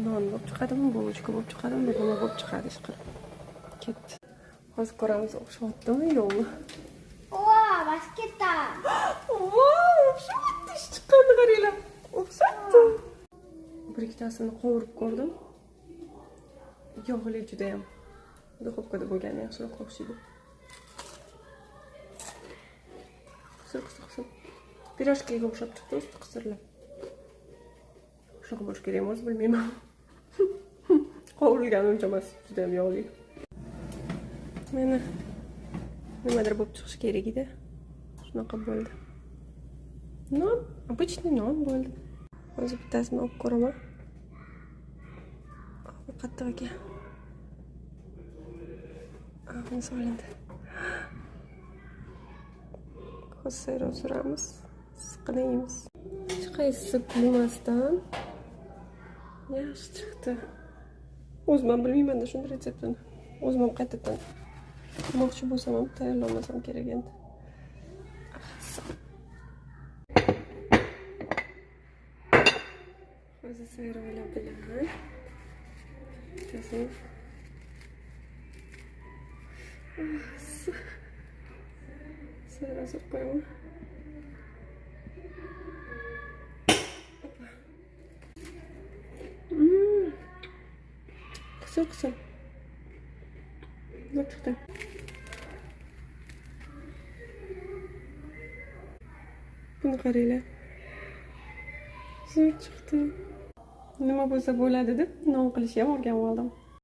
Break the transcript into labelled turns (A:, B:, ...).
A: non bo'lib chiqadimi, bulochka bo'lib chiqadimi, nima bo'lib chiqadi ish qilib. Ketdi. Hozir ko'ramiz, o'xshatdimi yo'qmi?
B: Voy, bas ketdi.
A: Voy, o'xshatdi, ish chiqqanini qaranglar. O'xshatdi. Bir ikkitasini qovurib ko'rdim. Yog'li juda ham. Duxovkada bo'lgani yaxshiroq o'xshaydi. Qisir. Pirojkaga o'xshab chiqdi, usti qisirlar. Shunaqa bo'lish kerak emas, bilmayman. Qovurilgani uncha emas, juda ham yog'li. Mana nimadir bo'lib chiqish kerak edi. Shunaqa bo'ldi. Non, обычный non bo'ldi. Hozir bittasini olib ko'raman. Qattiq ekan. Buni solindi. Hozir suramiz. Siqini yeymiz. Hech qaysi bilmasdan yaxshi chiqdi. O'zim ham bilmayman-da shunday retseptini. O'zim ham qaytadan mo'g'chi bo'lsam ham tayyorlamasam kerak endi. Hozir sayrolar bilan sayro solib qo'yaman. Qisib. Ne çıktı? Bunu qaranglar. Zo'r chiqdi. Nima bo'lsa bo'ladi deb non qilishga ham o'rganib oldim.